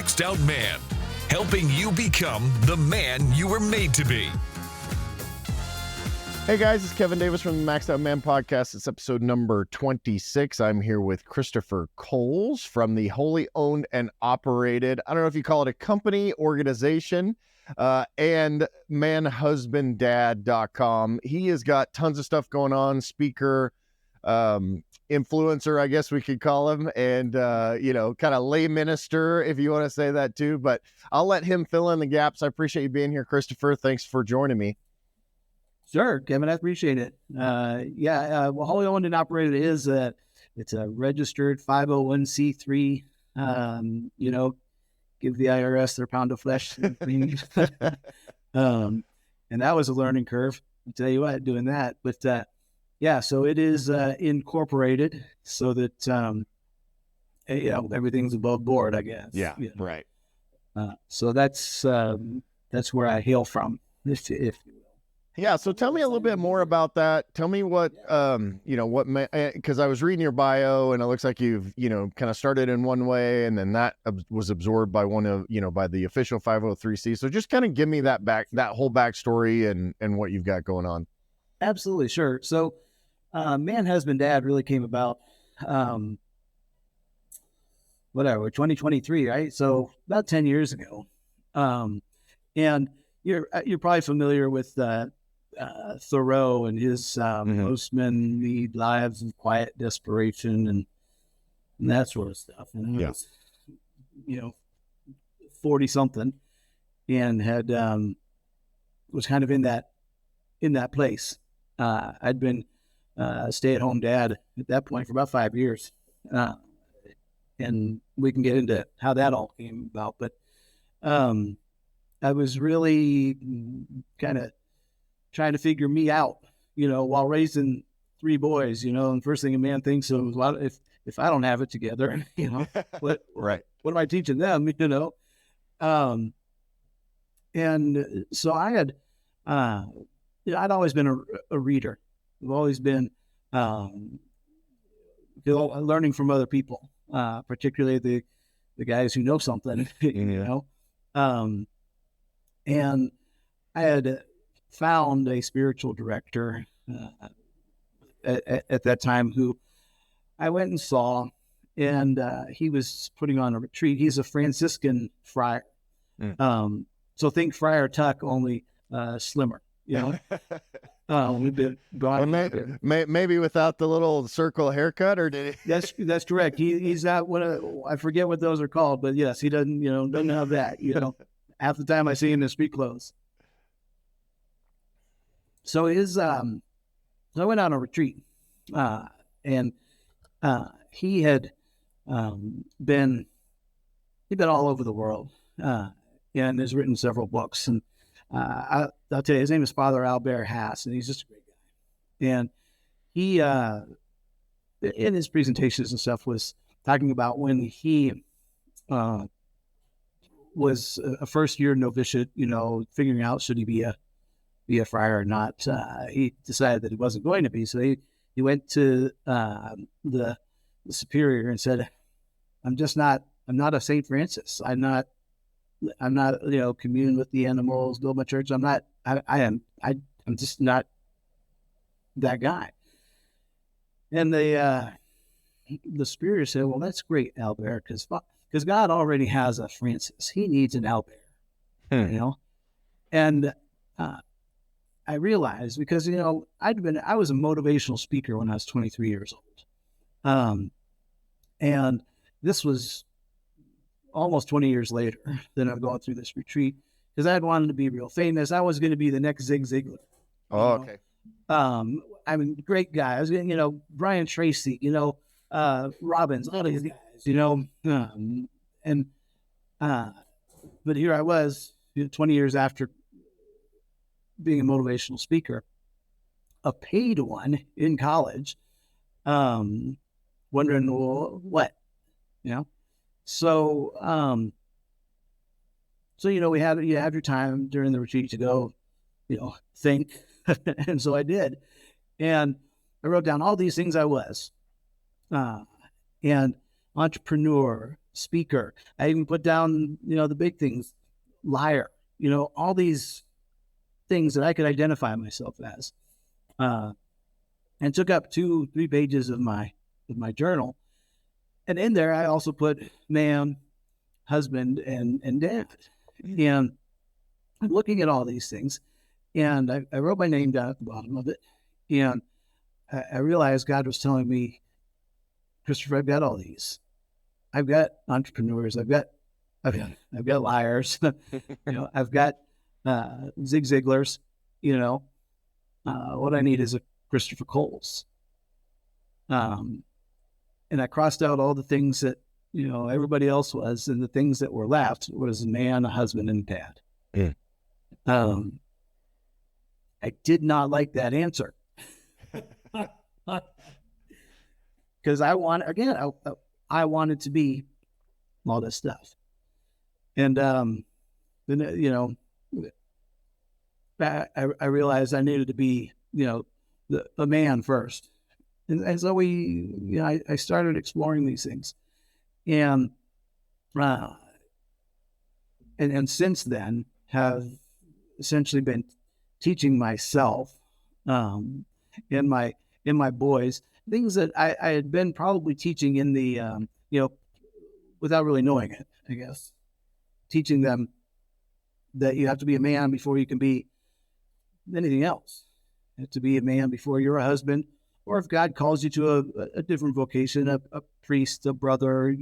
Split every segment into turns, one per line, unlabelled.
Maxed Out Man, helping you become the man you were made to be.
Hey guys, it's Kevin Davis from the Maxed Out Man podcast. It's episode number 26. I'm here with Kristofer Cowles from the wholly owned and operated, I don't know if you call it a company, organization, and manhusbanddad.com. He has got tons of stuff going on, speaker, influencer, I guess we could call him, and, kind of lay minister, if you want to say that too, but I'll let him fill in the gaps. I appreciate you being here, Kristofer. Thanks for joining me.
Sure, Kevin, I appreciate it. Wholly owned and operated is it's a registered 501c3. Give the IRS their pound of flesh. And that was a learning curve. I'll tell you what, doing that. But so it is incorporated so that everything's above board, I guess.
Yeah. Right.
So that's where I hail from, if you will.
Yeah. So tell me a little bit more about that. Tell me what, because I was reading your bio and it looks like you've, kind of started in one way and then that was absorbed by by the official 503c. So just kind of give me that whole backstory and what you've got going on.
Absolutely. Sure. So, Man, Husband, Dad really came about, 2023, right? So about 10 years ago. And you're probably familiar with, Thoreau and his most men lead lives of quiet desperation and that sort of stuff. And I was, 40 something and had was kind of in that place. I'd been a stay-at-home dad at that point for about 5 years, and we can get into how that all came about. But I was really kind of trying to figure me out, while raising 3 boys, and the first thing a man thinks of is, well, if I don't have it together, what am I teaching them, and so I had, I'd always been a reader. I've always been learning from other people, particularly the guys who know something, and I had found a spiritual director at that time who I went and saw, and he was putting on a retreat. He's a Franciscan friar. So think Friar Tuck, only slimmer, we've been
maybe without the little circle haircut, or did he?
That's correct. He's not I forget what those are called, but yes, he doesn't have that, half the time I see him in street clothes. So so I went on a retreat, and he had been all over the world, and has written several books. And I'll tell you, his name is Father Albert Hass, and he's just a great guy. And he, in his presentations and stuff, was talking about when he was a first-year novitiate, figuring out should he be a friar or not. He decided that he wasn't going to be, so he went to the superior and said, I'm not a Saint Francis. I'm not commune with the animals, build my church. I'm just not that guy. And the superior said, well, that's great, Albert, because God already has a Francis. He needs an Albert, and I realized, because, I was a motivational speaker when I was 23 years old. And this was almost 20 years later that I've gone through this retreat, because I had wanted to be real famous. I was going to be the next Zig Ziglar.
Oh, okay.
Great guys, Brian Tracy, Robbins, all these guys, but here I was 20 years after being a motivational speaker, a paid one in college, wondering, well, what, So, you have your time during the retreat to go, think. And so I did. And I wrote down all these things I was, and entrepreneur, speaker. I even put down, the big things, liar, all these things that I could identify myself as, and took up 2-3 pages of my journal. And in there, I also put man, husband, and dad. And I'm looking at all these things, and I wrote my name down at the bottom of it. And I realized God was telling me, Kristofer, I've got all these. I've got entrepreneurs. I've got liars. I've got Zig Ziglars. What I need is a Kristofer Cowles. And I crossed out all the things that everybody else was, and the things that were left was a man, a husband, and dad. I did not like that answer because I wanted to be all this stuff, and then I realized I needed to be a man first, and so I started exploring these things, and since then have essentially been teaching myself and my boys things that I had been probably teaching in the without really knowing it, I guess, teaching them that you have to be a man before you can be anything else. You have to be a man before you're a husband, or if God calls you to a different vocation, a priest, a brother, a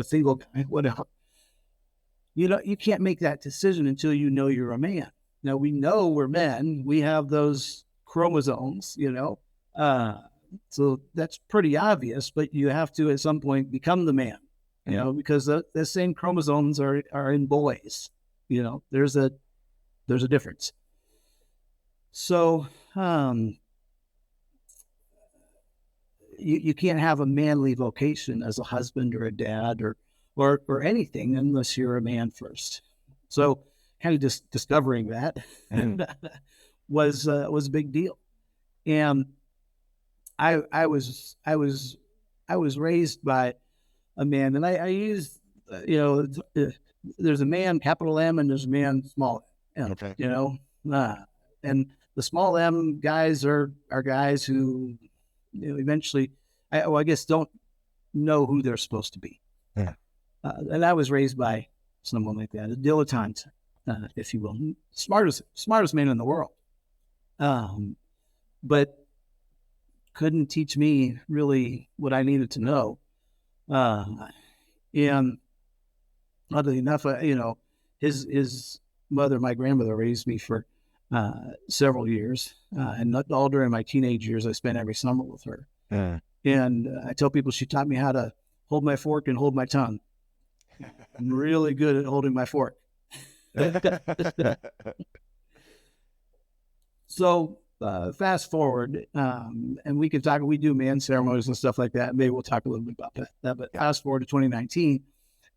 single guy, whatever. You can't make that decision until you know you're a man. Now, we know we're men. We have those chromosomes, so that's pretty obvious, but you have to at some point become the man, because the same chromosomes are in boys. There's a difference. So you can't have a manly vocation as a husband or a dad or anything unless you're a man first. So kind of just discovering that was a big deal. And I was raised by a man, and I used there's a man capital M and there's a man small M.
Okay.
And the small M guys are guys who eventually I guess don't know who they're supposed to be.
Yeah.
And I was raised by someone like that, a dilettante, if you will, smartest man in the world, but couldn't teach me really what I needed to know. And oddly enough, his mother, my grandmother, raised me for several years, and all during my teenage years, I spent every summer with her.
Yeah.
And I tell people she taught me how to hold my fork and hold my tongue. I'm really good at holding my fork. So fast forward, and we can talk. We do man ceremonies and stuff like that. Maybe we'll talk a little bit about that. But fast forward to 2019,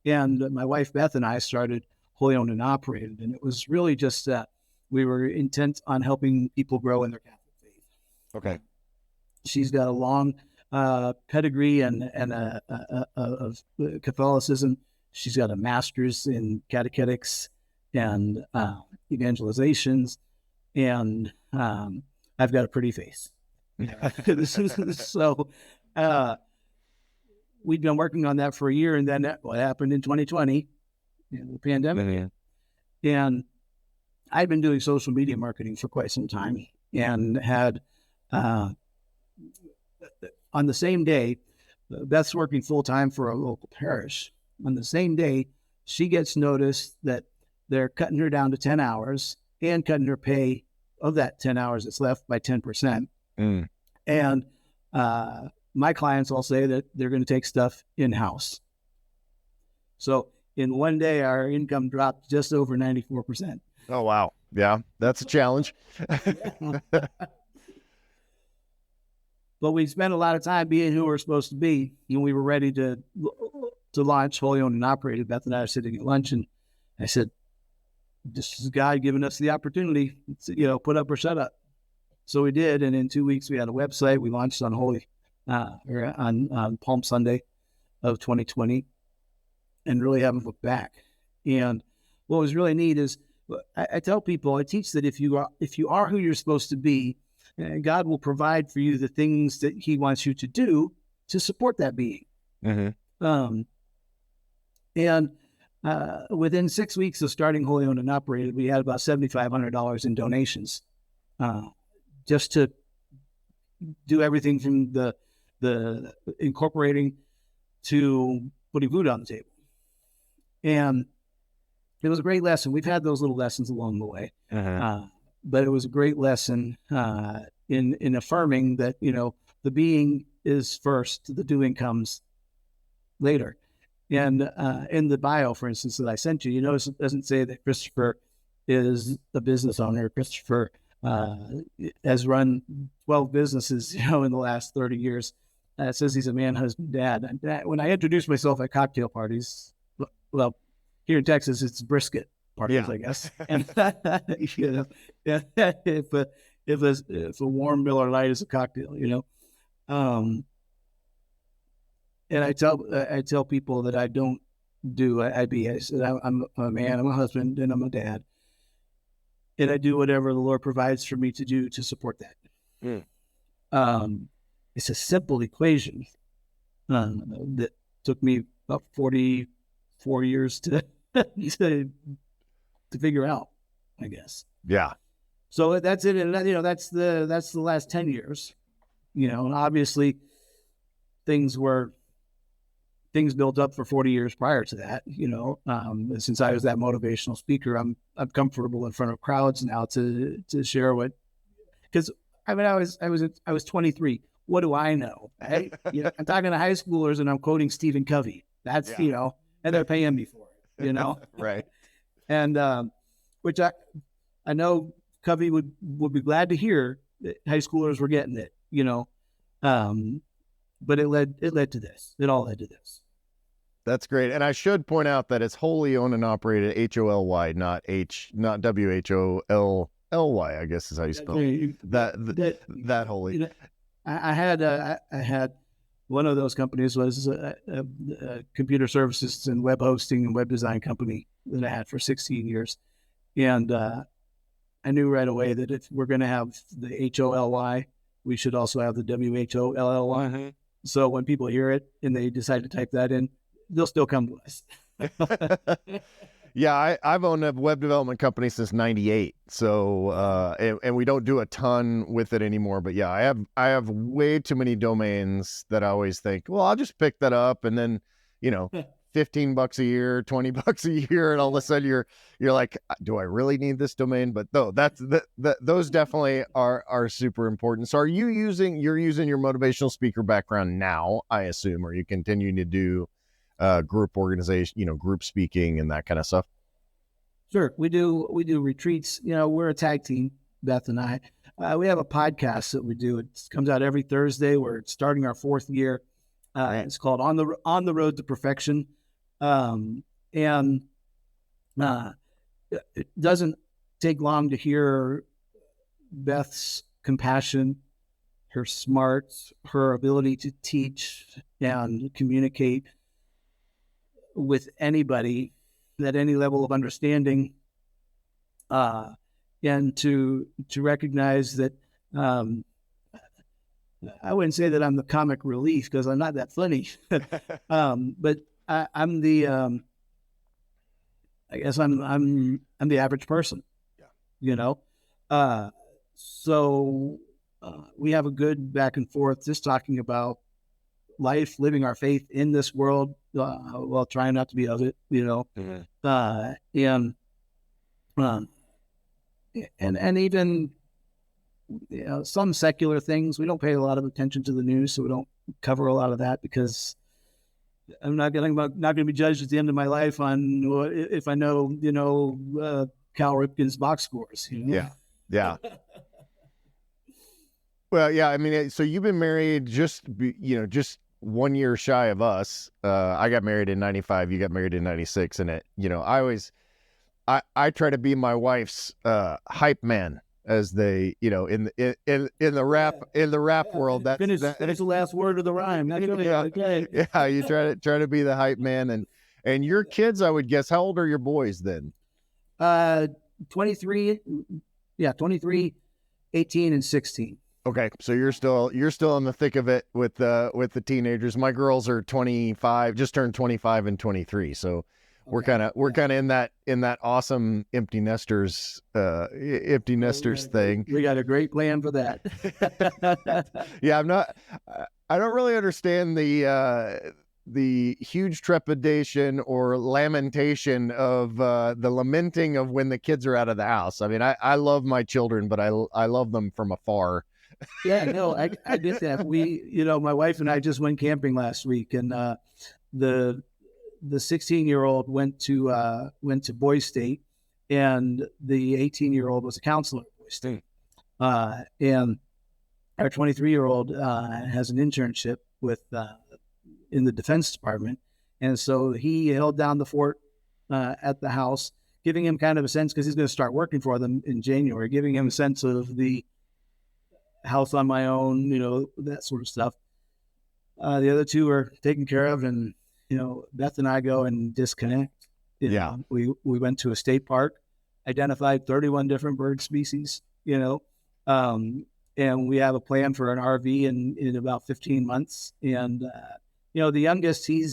and my wife Beth and I started Wholly Owned and Operated, and it was really just that we were intent on helping people grow in their Catholic faith.
Okay.
She's got a long pedigree of Catholicism. She's got a master's in catechetics and evangelizations, and I've got a pretty face. So we'd been working on that for a year, and then what happened in 2020, the pandemic. And I'd been doing social media marketing for quite some time, and had on the same day, Beth's working full time for a local parish. On the same day, she gets notice that they're cutting her down to 10 hours and cutting her pay of that 10 hours that's left by 10%. And my clients all say that they're going to take stuff in-house. So in one day, our income dropped just over 94%.
Oh, wow. Yeah, that's a challenge.
But we spent a lot of time being who we're supposed to be, and we were ready to launch Wholly Owned and Operated. Beth and I are sitting at lunch, and I said, "This is God giving us the opportunity, put up or shut up." So we did, and in 2 weeks we had a website. We launched on on Palm Sunday, of 2020 and really haven't looked back. And what was really neat is I tell people, I teach that if you are who you're supposed to be, God will provide for you the things that he wants you to do to support that being. Mm-hmm. And within 6 weeks of starting Wholly Owned and Operated, we had about $7,500 in donations, just to do everything from the incorporating to putting food on the table. And it was a great lesson. We've had those little lessons along the way, but it was a great lesson in affirming that, the being is first, the doing comes later. And in the bio, for instance, that I sent you, notice it doesn't say that Kristofer is a business owner. Kristofer has run 12 businesses, in the last 30 years. It says he's a man, husband, dad. And when I introduce myself at cocktail parties, well, here in Texas, it's brisket parties, I guess. And if a warm Miller Lite is a cocktail, and I tell people that I don't do IB. I said I'm a man, I'm a husband, and I'm a dad, and I do whatever the Lord provides for me to do to support that. It's a simple equation that took me about 44 years to figure out, I guess.
Yeah.
So that's it, and that's the last 10 years, and obviously things built up for 40 years prior to that, since I was that motivational speaker, I'm comfortable in front of crowds now to share because I was 23. What do I know? I'm talking to high schoolers and I'm quoting Stephen Covey. That's, and they're paying me for it,
Right.
And, which I know Covey would be glad to hear that high schoolers were getting it, but it led to this. It all led to this.
That's great. And I should point out that it's Wholly Owned and Operated, HOLY, not WHOLLY, I guess is how you spell it. That Holy.
I had one of those companies was a computer services and web hosting and web design company that I had for 16 years. And I knew right away that if we're going to have the HOLY, we should also have the WHOLLY. Mm-hmm. So when people hear it and they decide to type that in, they'll still come to us.
Yeah, I've owned a web development company since '98. So and we don't do a ton with it anymore. But yeah, I have way too many domains that I always think, well, I'll just pick that up, and then $15 a year, $20 a year, and all of a sudden you're like, do I really need this domain? But no, those definitely are super important. So you're using your motivational speaker background now, I assume, or you continuing to do group organization, group speaking and that kind of stuff?
Sure. We do retreats. We're a tag team, Beth and I. We have a podcast that we do. It comes out every Thursday. We're starting our 4th year. It's called On the Road to Perfection. And it doesn't take long to hear Beth's compassion, her smarts, her ability to teach and communicate with anybody at any level of understanding, and to recognize that I wouldn't say that I'm the comic relief because I'm not that funny, but I'm the I guess I'm the average person, so we have a good back and forth just talking about life, living our faith in this world, while trying not to be of it, and even some secular things. We don't pay a lot of attention to the news, so we don't cover a lot of that because I'm not going to be judged at the end of my life on if I know Cal Ripken's box scores.
Yeah. Well, yeah. I mean, so you've been married just 1 year shy of us. I got married in '95. You got married in '96, and I try to be my wife's hype man. as they, in the rap world.
Finish the last word of the rhyme.
Yeah,
Okay.
yeah. You try to be the hype man, and your kids, I would guess. How old are your boys then?
23. Yeah, 23, 18, and 16.
Okay, so you're still in the thick of it with the teenagers. My girls are 25, just turned 25 and 23. So we're kind of in that awesome empty nesters thing.
We got a great plan for that.
Yeah, I don't really understand the huge trepidation or lamentation of the lamenting of when the kids are out of the house. I mean, I love my children, but I love them from afar.
Yeah, no, I get that. My wife and I just went camping last week, and the 16-year-old went to Boys State, and the 18-year-old was a counselor at Boys State. And our 23-year-old has an internship with in the Defense Department, and so he held down the fort at the house, giving him kind of a sense, because he's going to start working for them in January, giving him a sense of the house on my own, that sort of stuff. The other two are taken care of, and Beth and I go and disconnect. We went to a state park, identified 31 different bird species, and we have a plan for an RV in about 15 months. And the youngest, he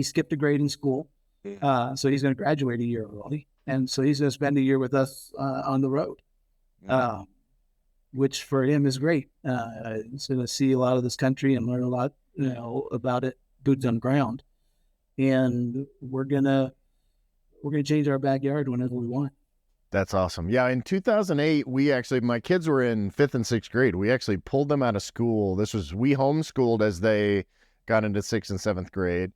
skipped a grade in school, so he's going to graduate a year early, and so he's going to spend a year with us on the road. Which for him is great. He's going to see a lot of this country and learn a lot, about it, boots on the ground. And we're gonna change our backyard whenever we want.
That's awesome. Yeah, in 2008, my kids were in 5th and 6th grade. We actually pulled them out of school. We homeschooled as they got into 6th and 7th grade,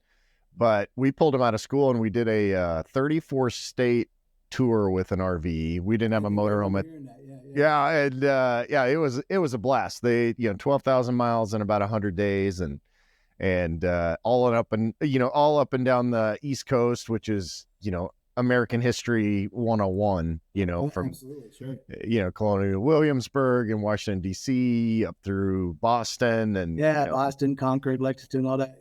but we pulled them out of school and we did a 34 state tour with an RV. We didn't have a motorhome it was a blast. They 12,000 miles in about 100 days, and all up and down the East Coast, which is American history 101. From
absolutely, sure.
Colonial Williamsburg and Washington D.C. up through Boston and
Boston, Concord, Lexington, all that.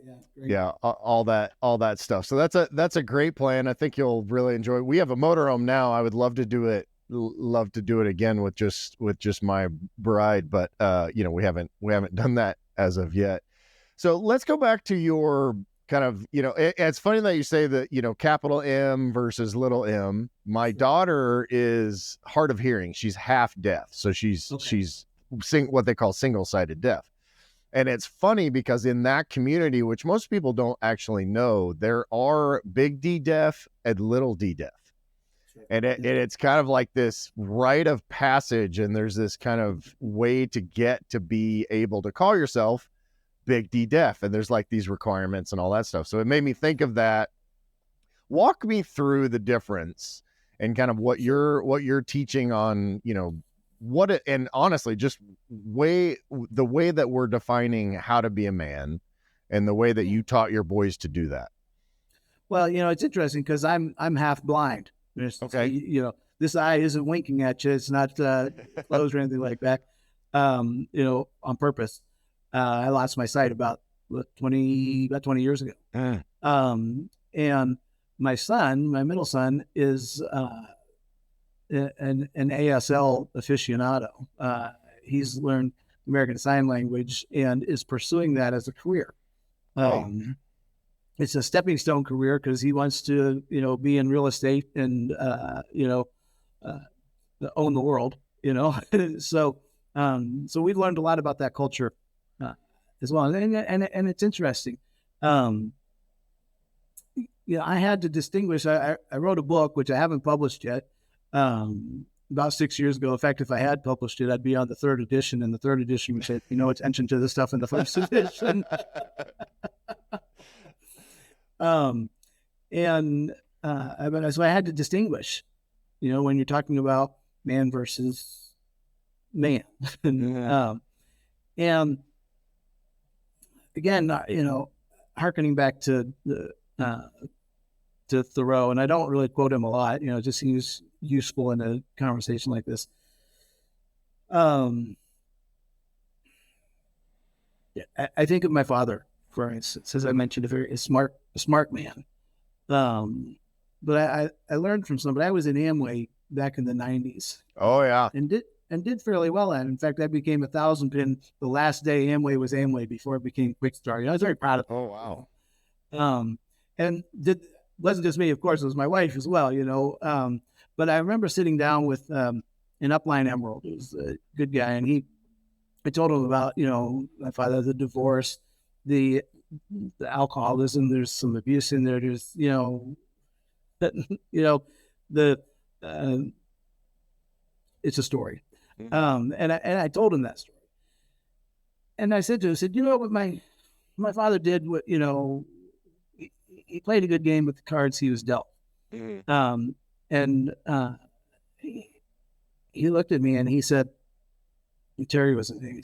All that stuff. So that's a great plan. I think you'll really enjoy it. We have a motorhome now. I would love to do it again with just my bride, but we haven't done that as of yet. So let's go back to your kind of, it's funny that you say that, capital M versus little m. My daughter is hard of hearing. She's half deaf. So she's what they call single-sided deaf. And it's funny because in that community, which most people don't actually know, there are big D deaf and little D deaf. And it's kind of like this rite of passage. And there's this kind of way to get to be able to call yourself big D deaf. And there's like these requirements and all that stuff. So it made me think of that. Walk me through the difference and kind of what you're teaching on, and honestly, just the way that we're defining how to be a man and the way that you taught your boys to do that.
Well, it's interesting because I'm half blind.
Okay.
This eye isn't winking at you. It's not closed or anything like that. On purpose. I lost my sight about 20 years ago. And my middle son is an ASL aficionado. He's learned American Sign Language and is pursuing that as a career. It's a stepping stone career because he wants to, be in real estate and, own the world, So we've learned a lot about that culture as well. And it's interesting. I had to distinguish. I wrote a book, which I haven't published yet, about 6 years ago. In fact, if I had published it, I'd be on the 3rd edition, and the 3rd edition would say, attention to the stuff in the 1st edition. So I had to distinguish, when you're talking about man versus man. And again, hearkening back to Thoreau, and I don't really quote him a lot, it just seems useful in a conversation like this. Um, yeah, I think of my father, for instance, as I mentioned, a smart man. But I learned from somebody. I was in Amway back in the 90s
Oh yeah.
and did fairly well at it. In fact, I became 1,000 pin the last day Amway was Amway before it became Quick Start. I was very proud of it.
Oh wow.
And wasn't just me, of course, it was my wife as well, but I remember sitting down with an upline emerald who's a good guy, and I told him about, my father, the divorce, the alcoholism, there's some abuse in there, there's, the it's a story. And I told him that story. And I said to him, what my father did, what, he played a good game with the cards he was dealt. And he looked at me and he said, Terry was his name.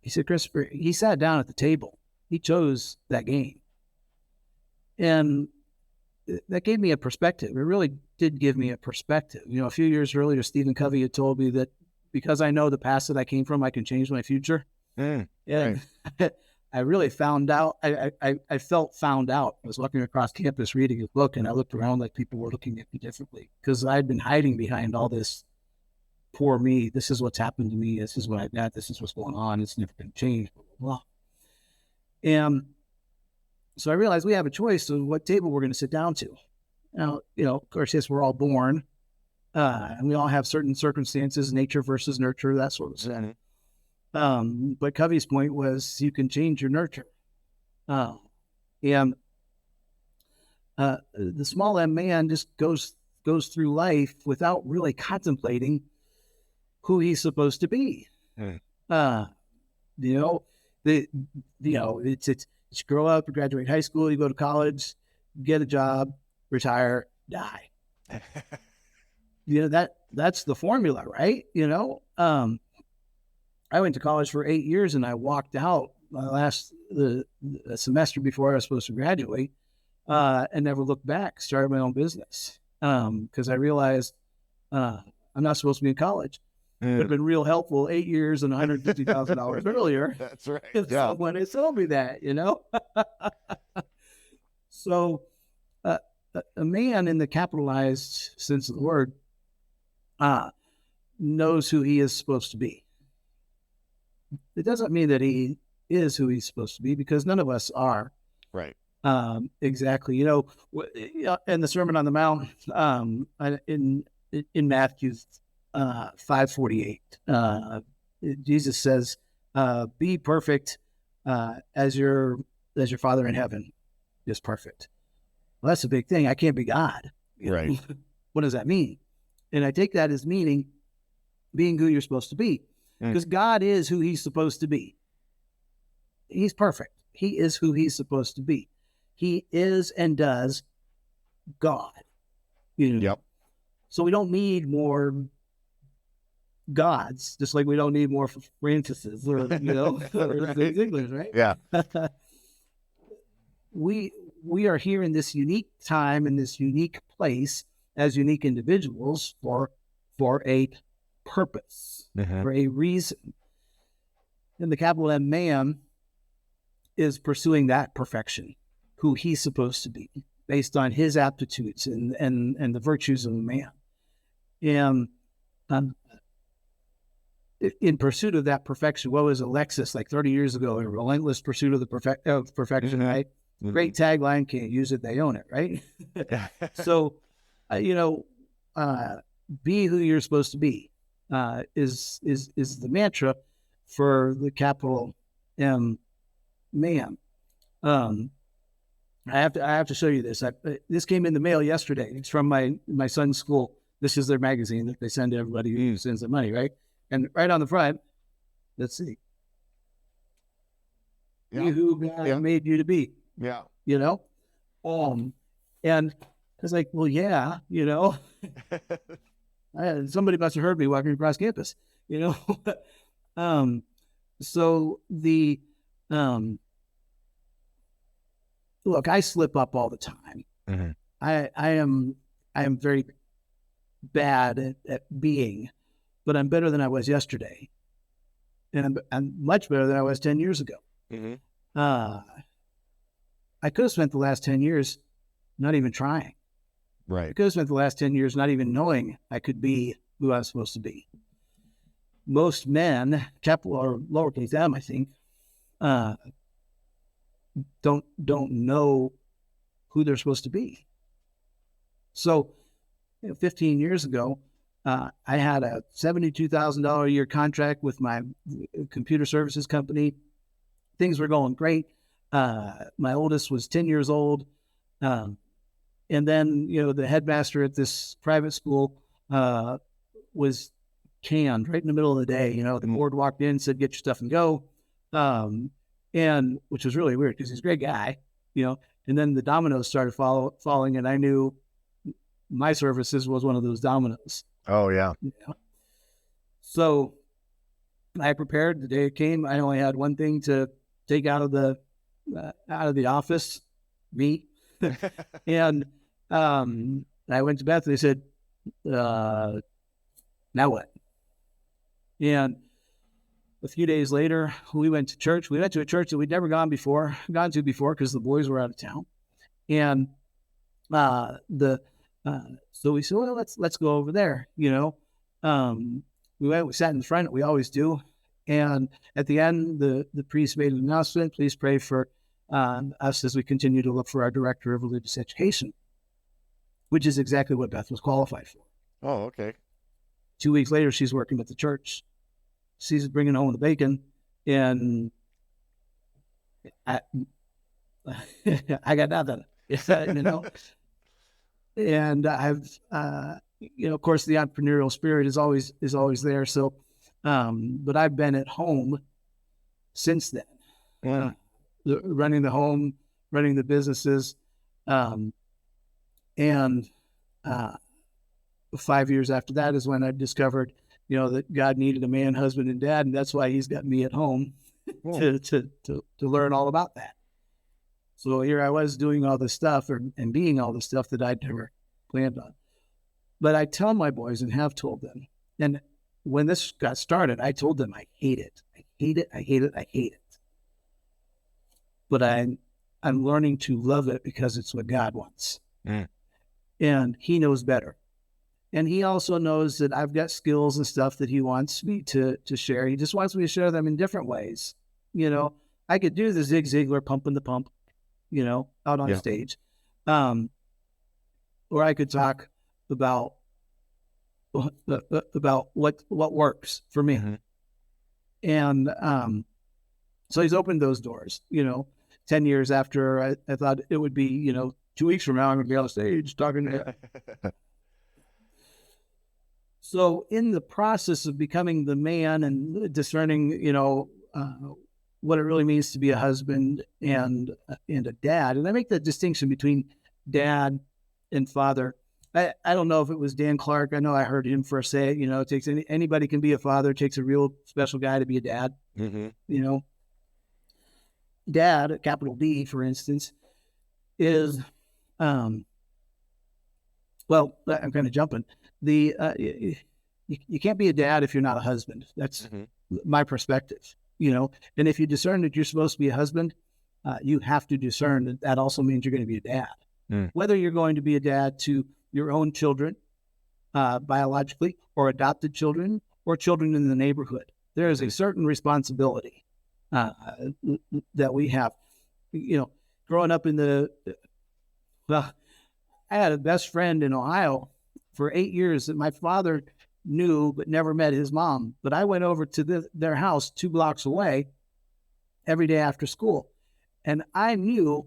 He said, Kristofer, he sat down at the table. He chose that game. And that gave me a perspective. It really did give me a perspective. A few years earlier, Stephen Covey had told me that because I know the past that I came from, I can change my future. And right. I really found out, I felt found out. I was walking across campus reading his book, and I looked around like people were looking at me differently because I'd been hiding behind all this, poor me, this is what's happened to me, this is what I've got, this is what's going on, it's never going to change, blah, blah, blah. And so I realized we have a choice of what table we're going to sit down to. Now, of course, yes, we're all born, and we all have certain circumstances, nature versus nurture, that sort of stuff. But Covey's point was you can change your nurture. And the small M man just goes through life without really contemplating who he's supposed to be. It's grow up, graduate high school, you go to college, get a job, retire, die. That's the formula, right? I went to college for 8 years and I walked out the semester before I was supposed to graduate, and never looked back, started my own business. Because I realized I'm not supposed to be in college. It would have been real helpful 8 years and $150,000 earlier. That's right. If someone had told me that, So a man in the capitalized sense of the word knows who he is supposed to be. It doesn't mean that he is who he's supposed to be, because none of us are.
Right.
Exactly. In the Sermon on the Mount, in Matthew 5:48, Jesus says, "Be perfect as your Father in heaven is perfect." Well, that's a big thing. I can't be God.
Right.
What does that mean? And I take that as meaning being who you're supposed to be. Because God is who he's supposed to be. He's perfect. He is who he's supposed to be. He is and does God.
Yep. So
we don't need more gods, just like we don't need more Francises or, or Ziegler's, right?
Yeah.
We are here in this unique time, in this unique place, as unique individuals for a purpose, for a reason. And the capital M man is pursuing that perfection, who he's supposed to be, based on his aptitudes and the virtues of a man. And in pursuit of that perfection, what was Alexis like 30 years ago? A relentless pursuit of the perfection, right? Great tagline, can't use it, they own it, right? So, be who you're supposed to be. Is the mantra for the capital M man. I have to show you this. This came in the mail yesterday. It's from my son's school. This is their magazine that they send to everybody who sends them money, right? And right on the front, let's see. Be who God made you to be.
Yeah.
And I was like, well, yeah, somebody must have heard me walking across campus, So the, look, I slip up all the time. I am very bad at being but I'm better than I was yesterday. And I'm much better than I was 10 years ago.
Mm-hmm.
I could have spent the last 10 years not even trying. I
Right.
could have spent the last 10 years not even knowing I could be who I was supposed to be. Most men, capital or lowercase m, I think, don't know who they're supposed to be. So, 15 years ago, I had a $72,000 a year contract with my computer services company. Things were going great. My oldest was 10 years old. And then, the headmaster at this private school was canned right in the middle of the day. The board walked in, said, "Get your stuff and go." And which was really weird because he's a great guy, and then the dominoes started falling, and I knew my services was one of those dominoes.
Oh, yeah.
So I prepared. The day it came, I only had one thing to take out of the office, me. And I went to Beth and they said, "Now what?" And a few days later, we went to church. We went to a church that we'd never gone to before because the boys were out of town. And so we said, "Well, let's go over there." We went. We sat in the front. We always do. And at the end, the priest made an announcement. "Please pray for us as we continue to look for our director of religious education," which is exactly what Beth was qualified for.
Oh, okay.
2 weeks later, she's working at the church. She's bringing home the bacon, and I got nothing, And I've, of course, the entrepreneurial spirit is always there. So, but I've been at home since then, running the home, running the businesses, and 5 years after that is when I discovered, that God needed a man, husband, and dad, and that's why He's got me at home to learn all about that. So here I was doing all this stuff and being all the stuff that I'd never planned on. But I tell my boys and have told them, and when this got started, I told them I hate it. I hate it. I hate it. I hate it. But I'm learning to love it because it's what God wants. And He knows better. And He also knows that I've got skills and stuff that He wants me to share. He just wants me to share them in different ways. I could do the Zig Ziglar pumping the pump, out on stage. Or I could talk about what works for me. Mm-hmm. And so He's opened those doors, 10 years after I thought it would be, 2 weeks from now, I'm going to be on stage talking to So in the process of becoming the man and discerning, what it really means to be a husband and a dad, and I make that distinction between dad and father. I don't know if it was Dan Clark. I know I heard him first say it. It takes anybody can be a father. It takes a real special guy to be a dad. Mm-hmm. Dad, capital D, for instance, is well, I'm kind of jumping. You can't be a dad if you're not a husband. That's my perspective, And if you discern that you're supposed to be a husband, you have to discern that also means you're going to be a dad. Whether you're going to be a dad to your own children, biologically, or adopted children, or children in the neighborhood, there is a certain responsibility that we have. Growing up I had a best friend in Ohio for 8 years that my father knew but never met his mom. But I went over to their house 2 blocks away every day after school. And I knew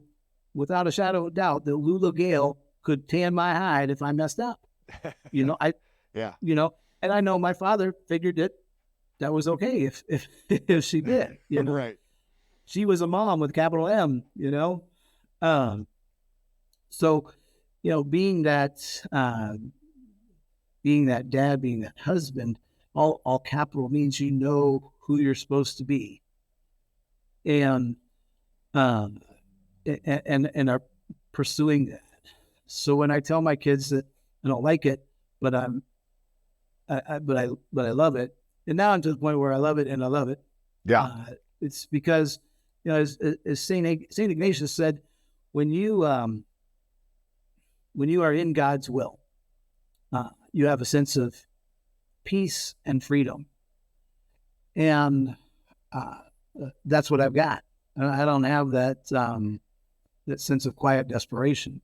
without a shadow of a doubt that Lula Gale could tan my hide if I messed up. And I know my father figured that was okay if she did.
Right.
She was a mom with capital M, So, being that dad, being that husband, all capital means who you're supposed to be, and are pursuing that. So when I tell my kids that I don't like it, but I'm but I love it. And now I'm to the point where I love it and I love it.
Yeah.
It's because, as Saint Ignatius said, when you are in God's will, you have a sense of peace and freedom, and that's what I've got. I don't have that that sense of quiet desperation.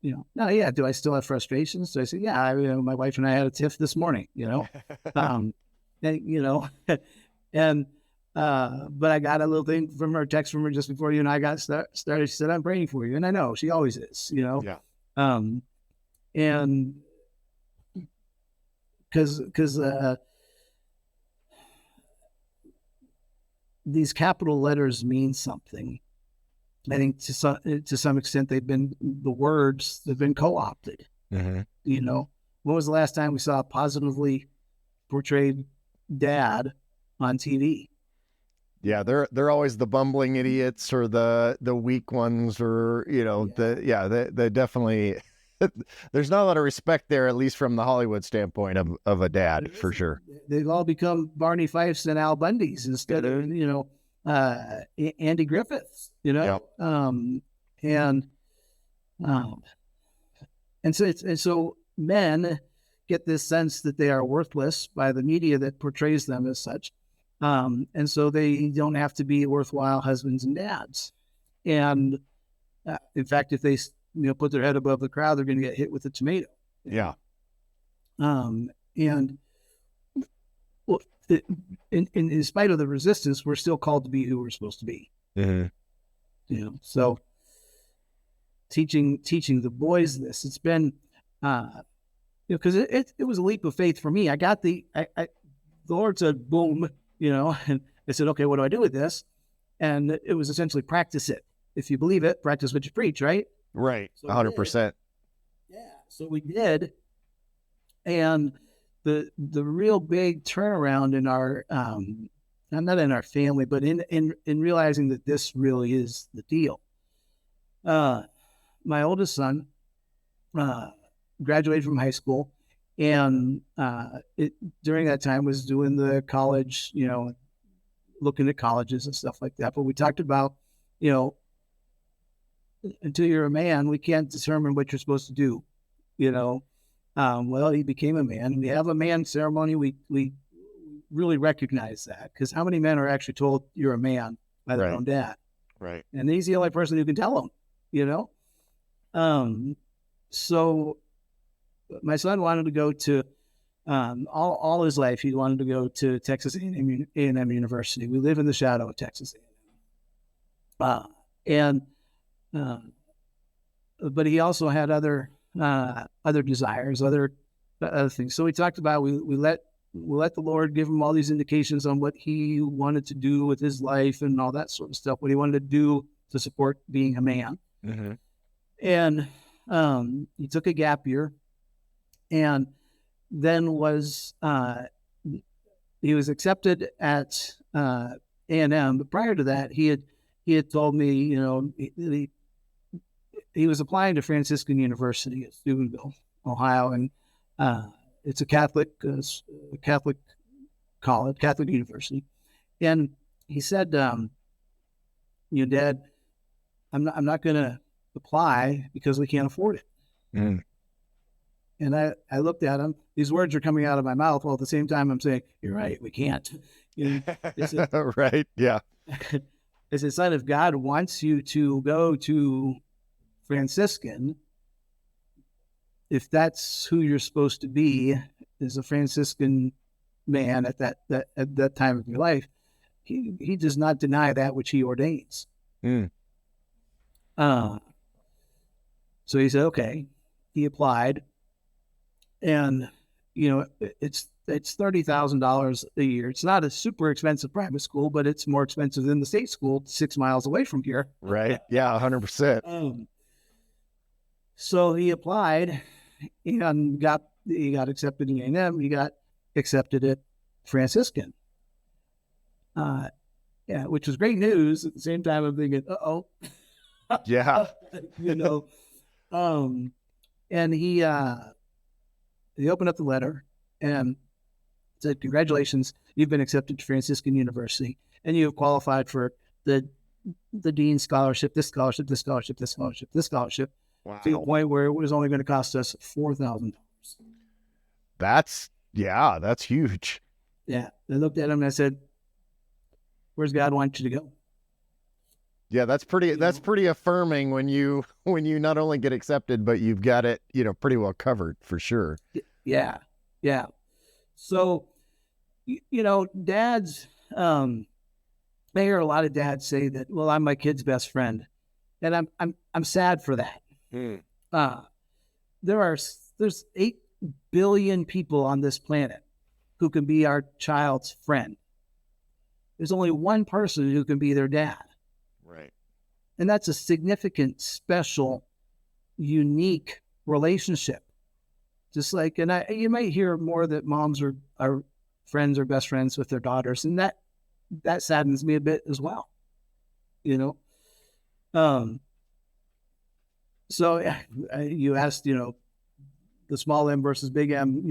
Now, yeah, do I still have frustrations? Do I say, yeah, my wife and I had a tiff this morning, and, and but I got a little thing from her, text from her just before you and I got started. She said, "I'm praying for you," and I know she always is,
Yeah.
And because these capital letters mean something. I think to some extent they've been co-opted.
Mm-hmm.
When was the last time we saw a positively portrayed dad on TV?
Yeah, they're always the bumbling idiots or the weak ones, or they definitely. There's not a lot of respect there, at least from the Hollywood standpoint of a dad, for sure.
They've all become Barney Fifes and Al Bundys instead of Andy Griffiths.
Yep.
So men get this sense that they are worthless by the media that portrays them as such. And so they don't have to be worthwhile husbands and dads. And in fact, if they put their head above the crowd, they're going to get hit with a tomato.
Yeah.
And in spite of the resistance, we're still called to be who we're supposed to be.
Mm-hmm.
So teaching the boys this, it's been, because it was a leap of faith for me. I got the Lord said, boom, and I said, okay, what do I do with this? And it was essentially practice it. If you believe it, practice what you preach, right?
Right.
So
100%.
Yeah. So we did. And the real big turnaround in our, not in our family, but in realizing that this really is the deal. My oldest son graduated from high school, and during that time was doing the college, looking at colleges and stuff like that. But we talked about, until you're a man, we can't determine what you're supposed to do. Well, he became a man. We have a man ceremony. We really recognize that, because how many men are actually told you're a man by their own dad?
Right.
And he's the only person who can tell them. So my son wanted to go to, all his life, he wanted to go to Texas A&M University. We live in the shadow of Texas A&M. But he also had other desires, other things. So we talked about, we let the Lord give him all these indications on what he wanted to do with his life and all that sort of stuff, what he wanted to do to support being a man.
Mm-hmm.
And he took a gap year, and then he was accepted at A&M. But prior to that, he had told me, he was applying to Franciscan University at Steubenville, Ohio, and it's a Catholic college, Catholic university. And he said, Dad, I'm not going to apply because we can't afford it.
Mm.
And I looked at him. These words are coming out of my mouth, while at the same time I'm saying, "You're right, we can't."
Right? Yeah.
I said, "Son, if God wants you to go to Franciscan, if that's who you're supposed to be as a Franciscan man at that time of your life, he does not deny that which he ordains."
Mm.
So he said, okay. He applied, and it's $30,000 a year. It's not a super expensive private school, but it's more expensive than the state school 6 miles away from here.
Right. Yeah. 100%.
So he applied and he got accepted in A&M. He got accepted at Franciscan. Which was great news. At the same time, I'm thinking, uh-oh.
Yeah.
And he opened up the letter, and said, congratulations, you've been accepted to Franciscan University, and you have qualified for the Dean's Scholarship, this scholarship, this scholarship, this scholarship, this scholarship, to the point where it was only going to cost us $4,000.
That's huge.
Yeah. I looked at him and I said, where's God want you to go?
Yeah, that's pretty affirming when you not only get accepted, but you've got it, pretty well covered for sure.
Yeah. Yeah. So, dads, I hear a lot of dads say that, well, I'm my kid's best friend. And I'm sad for that. There's 8 billion people on this planet who can be our child's friend. There's only one person who can be their dad.
Right.
And that's a significant, special, unique relationship. Just like, you might hear more that moms are friends or best friends with their daughters. And that saddens me a bit as well. So you asked, the small M versus big M,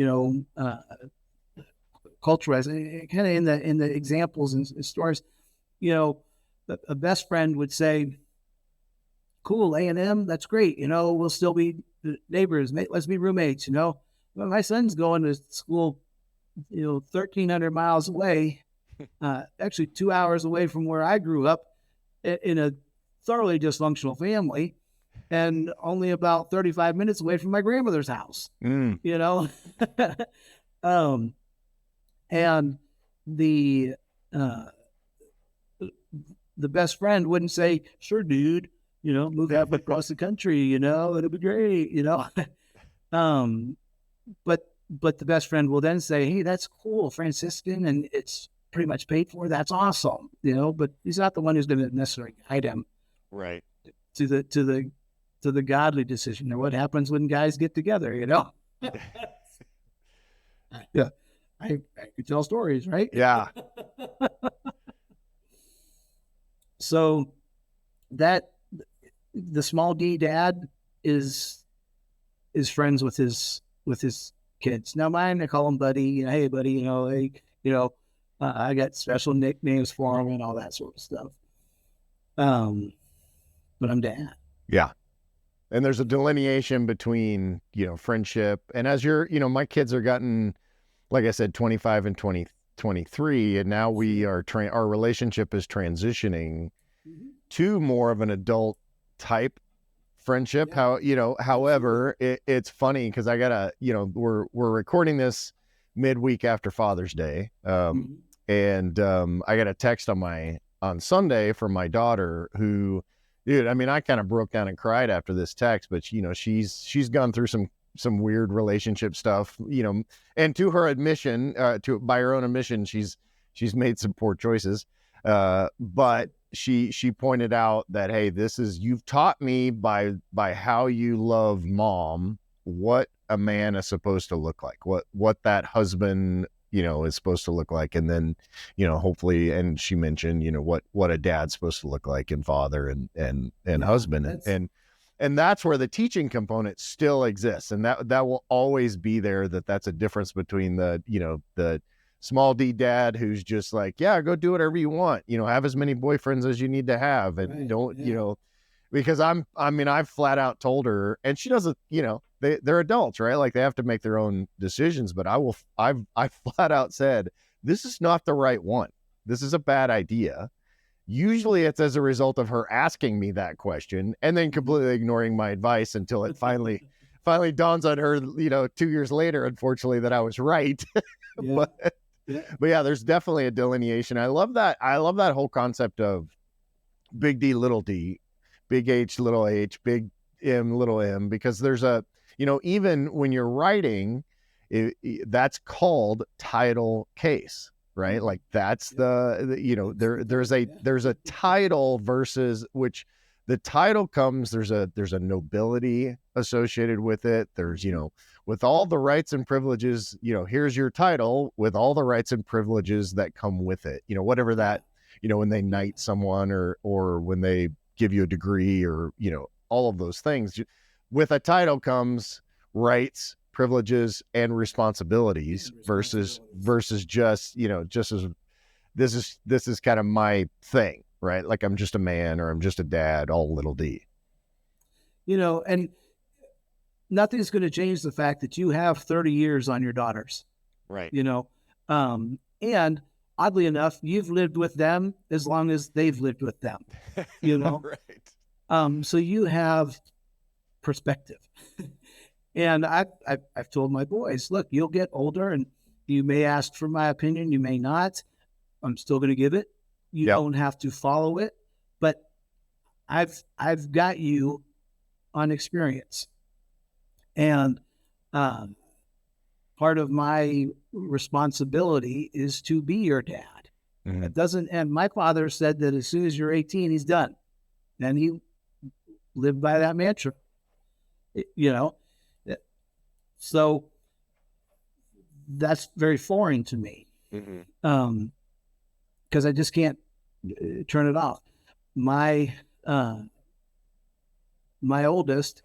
culturalized, kind of in the examples and stories, a best friend would say, cool, A&M, that's great. We'll still be neighbors. Let's be roommates. Well, my son's going to school, 1,300 miles away, actually 2 hours away from where I grew up in a thoroughly dysfunctional family, and only about 35 minutes away from my grandmother's house, and the best friend wouldn't say, sure, dude, move halfway across the country, it'll be great, but the best friend will then say, hey, that's cool, Franciscan, and it's pretty much paid for. That's awesome, but he's not the one who's going to necessarily guide him
right
to the godly decision, or what happens when guys get together, Yeah, I could tell stories, right?
Yeah.
So that the small D dad is friends with his kids. Now mine, I call him buddy. Hey buddy, I got special nicknames for him and all that sort of stuff. But I'm dad.
Yeah. And there's a delineation between, friendship. And as my kids are gotten, like I said, 25 and 23, and now we are our relationship is transitioning to more of an adult type friendship.
Yeah.
However, it's funny because I gotta, we're recording this midweek after Father's Day. And I got a text on Sunday from my daughter who, dude, I mean, I kind of broke down and cried after this text, but she's gone through some weird relationship stuff, and to her admission, by her own admission, she's made some poor choices. But she pointed out that, hey, you've taught me by how you love mom, what a man is supposed to look like, what that husband, is supposed to look like. And then, hopefully, and she mentioned, what a dad's supposed to look like, and father and husband. And that's where the teaching component still exists. And that will always be there, that's a difference between the small D dad who's just like, yeah, go do whatever you want, have as many boyfriends as you need to have. And
right,
don't,
yeah.
Because I've flat out told her, and she doesn't, they're adults, right? Like they have to make their own decisions, but I flat out said, this is not the right one. This is a bad idea. Usually it's as a result of her asking me that question and then completely ignoring my advice until it finally dawns on her, 2 years later, unfortunately, that I was right.
Yeah.
But yeah, there's definitely a delineation. I love that whole concept of big D, little d, big H, little h, big M, little m, because there's even when you're writing, that's called title case, right? Like that's there's a title versus which the title comes, there's a nobility associated with it. There's, with all the rights and privileges, here's your title with all the rights and privileges that come with it, whatever that, when they knight someone or when they give you a degree or, all of those things. With a title comes rights, privileges and responsibilities versus just, just as this is kind of my thing, right? Like I'm just a man or I'm just a dad, all little d.
And nothing's going to change the fact that you have 30 years on your daughters.
Right.
And oddly enough, you've lived with them as long as they've lived with them,
Right.
So you have perspective. And I've told my boys, look, you'll get older and you may ask for my opinion, you may not. I'm still going to give it. You don't have to follow it, but I've got you on experience. And part of my responsibility is to be your dad.
Mm-hmm.
It doesn't, and my father said that as soon as you're 18, he's done. And he lived by that mantra, So that's very foreign to me.
Mm-hmm.
Because I just can't turn it off. My oldest,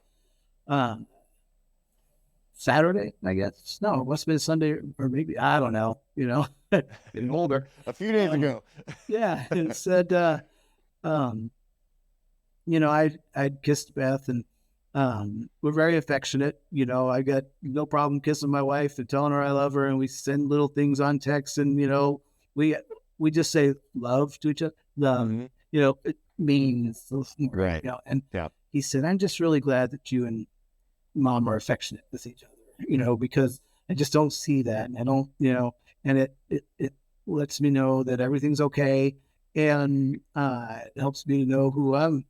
Saturday, I guess. No, it must have been Sunday, or maybe, I don't know, getting older.
A few days ago.
Yeah, and said, I'd kissed Beth, and we're very affectionate. I got no problem kissing my wife and telling her I love her, and we send little things on text, and, we just say love to each other.
Mm-hmm.
It means,
right.
And he said, I'm just really glad that you and Mom are affectionate with each other, because I just don't see that. And I don't, and it lets me know that everything's okay. And it helps me to know who I'm,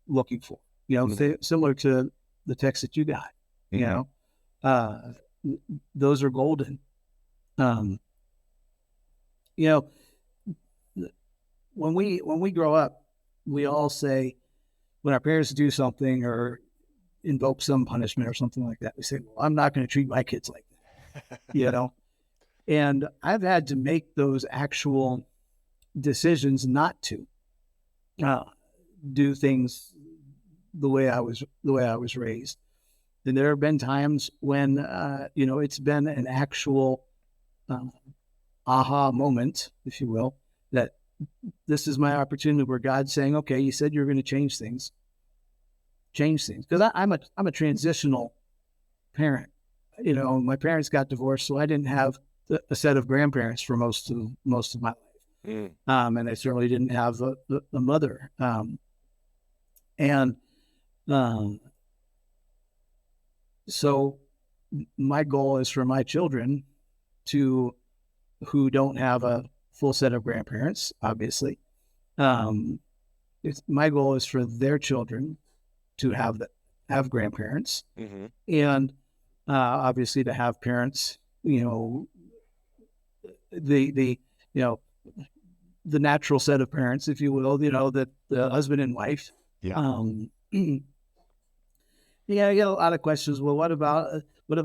looking for,
Mm-hmm.
Similar to the text that you got,
Mm-hmm.
Those are golden. When we grow up, we all say, when our parents do something or invoke some punishment or something like that, we say, well, I'm not going to treat my kids like that, And I've had to make those actual decisions not to do things the way I was raised. And there have been times when, it's been an actual aha moment, if you will, that this is my opportunity where God's saying, okay, you said you're going to change things. Because I'm a transitional parent. My parents got divorced, so I didn't have a set of grandparents for most of my life.
Mm.
And I certainly didn't have a mother. So my goal is for my children who don't have a full set of grandparents, obviously. My goal is for their children to have grandparents,
Mm-hmm.
and obviously to have parents, the natural set of parents, if you will, that the husband and wife.
Yeah.
I get a lot of questions. Well, what if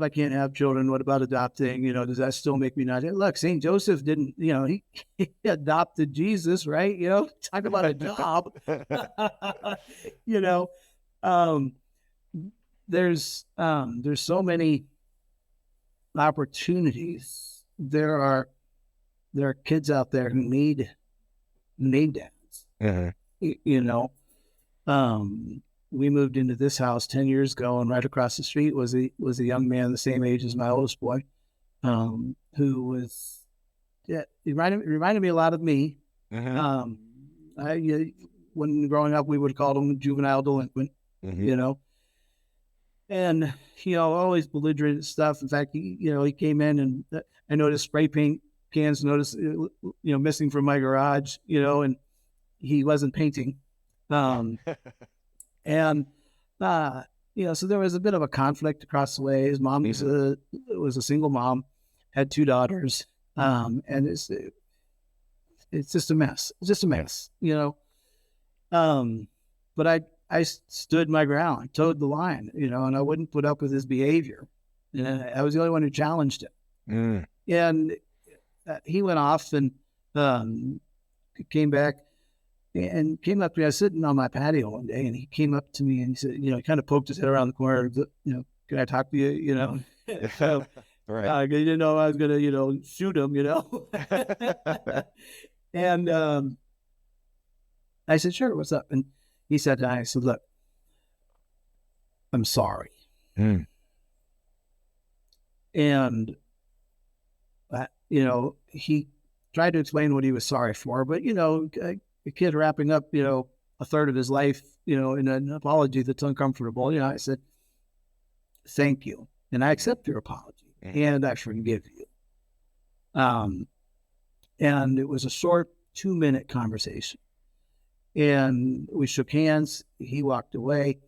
I can't have children? What about adopting? Does that still make me not? Look, St. Joseph didn't, he adopted Jesus, right? Talk about a job. There's so many opportunities. There are kids out there who need dads.
Mm-hmm.
We moved into this house 10 years ago, and right across the street was a young man the same age as my oldest boy, who was, he reminded me a lot of me.
Mm-hmm.
When growing up, we would call him juvenile delinquent,
Mm-hmm.
And always belligerent and stuff. In fact, he came in, and I noticed spray paint cans, missing from my garage, and he wasn't painting. And, so there was a bit of a conflict across the way. His mom was a single mom, had 2 daughters. And it's just a mess. It's just a mess, but I stood my ground, towed the line, and I wouldn't put up with his behavior. And I was the only one who challenged him.
Mm.
And he went off and came back. And came up to me. I was sitting on my patio one day, and he came up to me and he said, he kind of poked his head around the corner. Can I talk to you? So,
Right.
you didn't know I was going to, shoot him, And I said, sure, what's up? And he said, I said, look, I'm sorry.
Mm.
And, he tried to explain what he was sorry for, but, a kid wrapping up, a third of his life, in an apology that's uncomfortable, I said, thank you. And I accept your apology and I forgive you. And it was a short 2-minute conversation. And we shook hands. He walked away.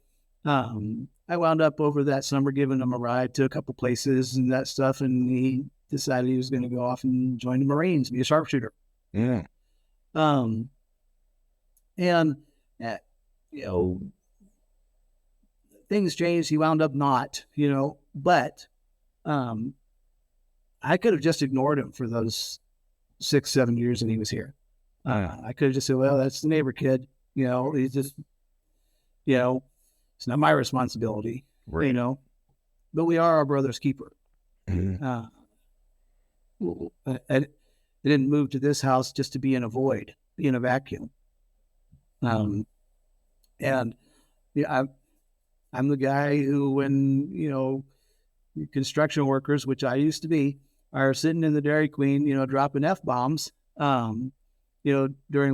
I wound up over that summer giving him a ride to a couple places and that stuff. And he decided he was going to go off and join the Marines, be a sharpshooter.
Yeah.
And, things changed. He wound up not, but I could have just ignored him for those 6-7 years that he was here. I could have just said, well, that's the neighbor kid. He's just, it's not my responsibility,
Right.
but we are our brother's keeper. I didn't move to this house just to be in a void, be in a vacuum. And I'm the guy who, when, construction workers, which I used to be, are sitting in the Dairy Queen, dropping F-bombs, during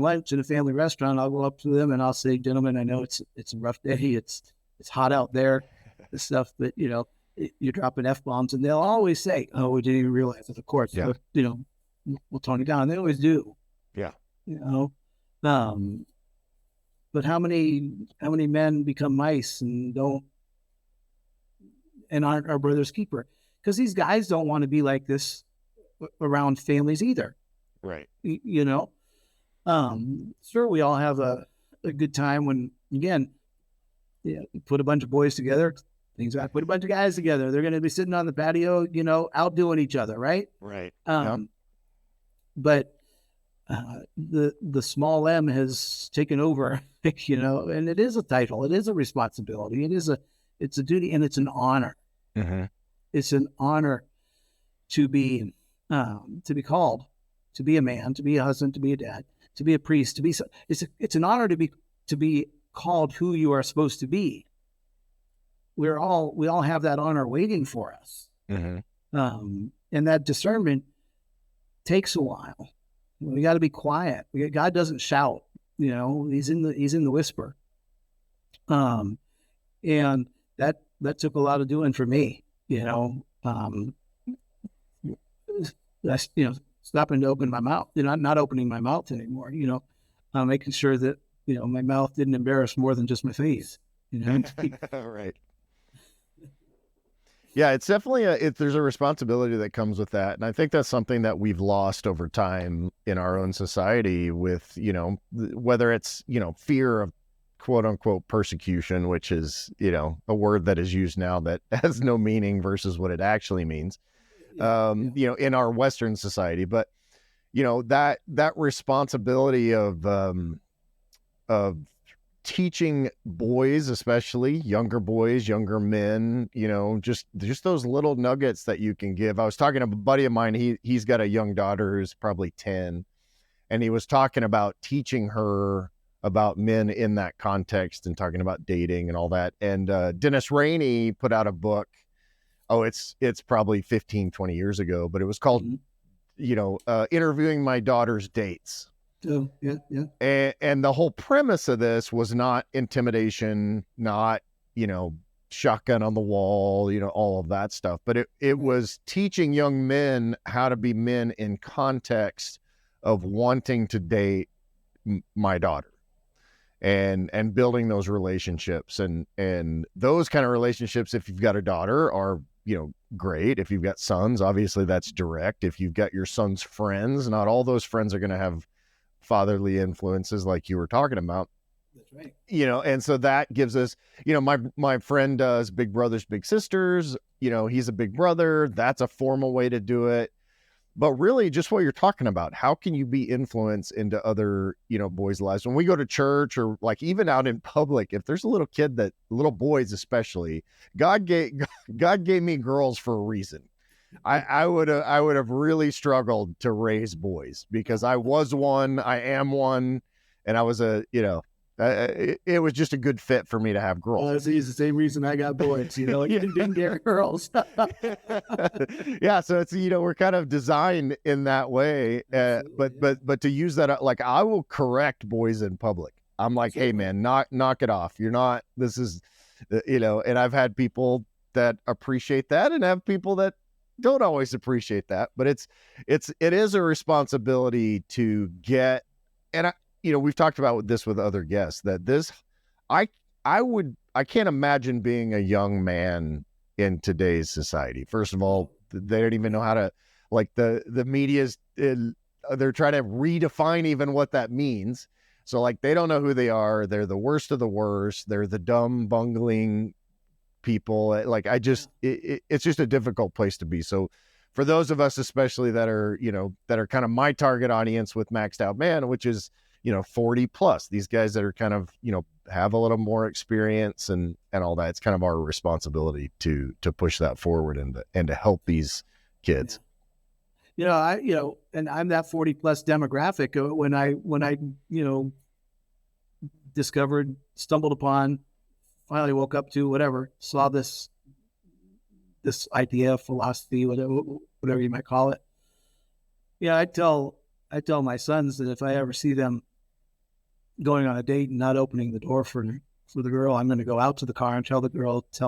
lunch in a family restaurant, I'll go up to them and I'll say, gentlemen, I know it's a rough day. It's hot out there, this stuff, but, you're dropping F-bombs. And they'll always say, oh, we didn't even realize it. Of course,
yeah.
We'll tone it down. They always do.
Yeah.
But how many men become mice and aren't our brother's keeper? Because these guys don't want to be like this around families either.
Right.
Sure, we all have a good time when, again, you put a bunch of boys together, put a bunch of guys together. They're going to be sitting on the patio, outdoing each other, right?
Right.
But the small M has taken over, and it is a title, it is a responsibility, it's a duty, and it's an honor.
Mm-hmm.
It's an honor to be called, to be a man, to be a husband, to be a dad, to be a priest, to be. It's an honor to be called who you are supposed to be. We all have that honor waiting for us.
Mm-hmm.
And that discernment takes a while. We got to be quiet. God doesn't shout. He's in the whisper. And that took a lot of doing for me. Stopping to open my mouth. Not opening my mouth anymore. Making sure that my mouth didn't embarrass more than just my face.
Right. Yeah, it's definitely there's a responsibility that comes with that. And I think that's something that we've lost over time in our own society with, whether it's, fear of quote unquote persecution, which is, a word that is used now that has no meaning versus what it actually means, in our Western society. But, that responsibility of teaching boys, especially younger boys, younger men, just those little nuggets that you can give. I was talking to a buddy of mine. He's got a young daughter who's probably 10, and he was talking about teaching her about men in that context and talking about dating and all that. And Dennis Rainey put out a book. Oh, it's probably 15, 20 years ago, but it was called, Interviewing My Daughter's Dates.
Oh, yeah.
And the whole premise of this was not intimidation, not, shotgun on the wall, all of that stuff. But it was teaching young men how to be men in context of wanting to date my daughter and building those relationships. And those kind of relationships, if you've got a daughter, are, great. If you've got sons, obviously that's direct. If you've got your son's friends, not all those friends are going to have fatherly influences like you were talking about.
That's right.
And so that gives us, my friend does Big Brothers Big Sisters, he's a big brother. That's a formal way to do it. but really just what you're talking about, how can you be influence into other, boys' lives? When we go to church or like even out in public, if there's a little kid little boys, especially, God gave me girls for a reason. I would have really struggled to raise boys because I was one, I am one, and I was it was just a good fit for me to have girls.
Well, it's the same reason I got boys, you didn't get girls.
Yeah, so it's we're kind of designed in that way, but to use that, like, I will correct boys in public. I'm like, hey man, knock it off. You're not. This is, and I've had people that appreciate that, and have people that don't always appreciate that. But it is a responsibility to get, and we've talked about this with other guests, that this, I can't imagine being a young man in today's society. First of all, they don't even know how to, like, the media's, they're trying to redefine even what that means. So like, they don't know who they are. They're the worst of the worst. They're the dumb, bungling people. Like, it's just a difficult place to be. So for those of us, especially that are kind of my target audience with Maxed Out Man, which is, 40 plus, these guys that are kind of, have a little more experience and all that, it's kind of our responsibility to push that forward and to help these kids.
And I'm that 40 plus demographic. When I stumbled upon, finally woke up to, whatever, saw this idea, philosophy, whatever you might call it. Yeah, I tell my sons that if I ever see them going on a date and not opening the door for the girl, I'm going to go out to the car and tell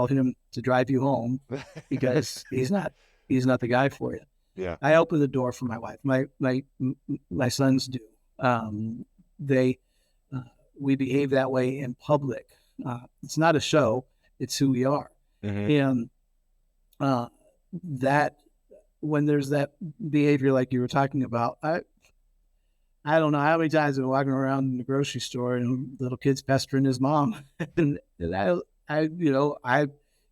him to drive you home, because he's not the guy for you.
Yeah.
I open the door for my wife. My sons do. We behave that way in public. It's not a show. It's who we are. Mm-hmm. And that, when there's that behavior like you were talking about, I don't know how many times I've been walking around in the grocery store and little kids pestering his mom, and I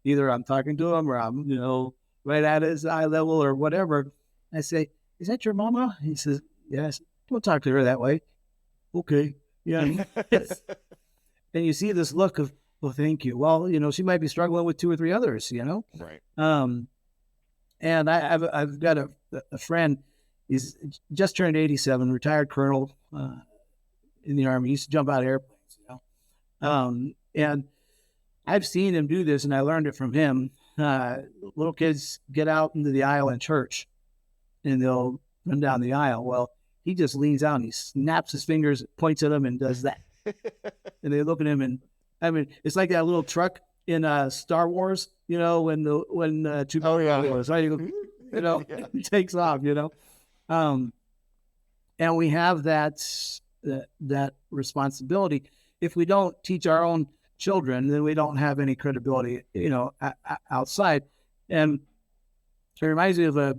either I'm talking to him or I'm right at his eye level or whatever. I say, "Is that your mama?" He says, "Yes." "Don't talk to her that way." "Okay." Yeah. And you see this look of, "Well, thank you." Well, she might be struggling with 2 or 3 others,
Right.
And I've got a friend. He's just turned 87, retired colonel in the Army. He used to jump out of airplanes, and I've seen him do this, and I learned it from him. Little kids get out into the aisle in church, and they'll run down the aisle. Well, he just leans out and he snaps his fingers, points at them, and does that. And they look at him, and I mean, it's like that little truck in Star Wars, when Chewbacca was, right? Yeah. It takes off, and we have that responsibility. If we don't teach our own children, then we don't have any credibility, outside. And it reminds me of a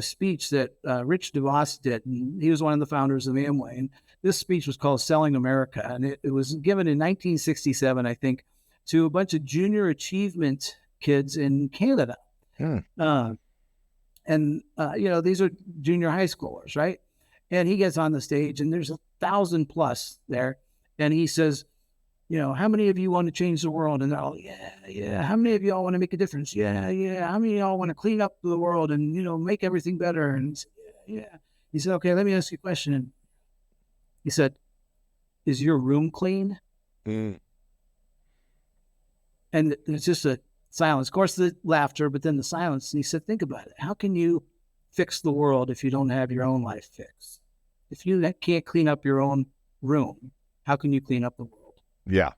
speech that Rich DeVos did. And he was one of the founders of Amway. And this speech was called "Selling America," and it was given in 1967, I think, to a bunch of junior achievement kids in Canada. And these are junior high schoolers, right? And he gets on the stage, and there's 1,000 plus there, and he says, "How many of you want to change the world?" And they're all, yeah. "How many of y'all want to make a difference?" Yeah. "How many of y'all want to clean up the world and make everything better?" And he said, yeah. He said, "Okay, let me ask you a question." And he said, "Is your room clean?" And it's just a silence. Of course, the laughter, but then the silence. And he said, "Think about it. How can you fix the world if you don't have your own life fixed? If you can't clean up your own room, how can you clean up the world?"
Yeah.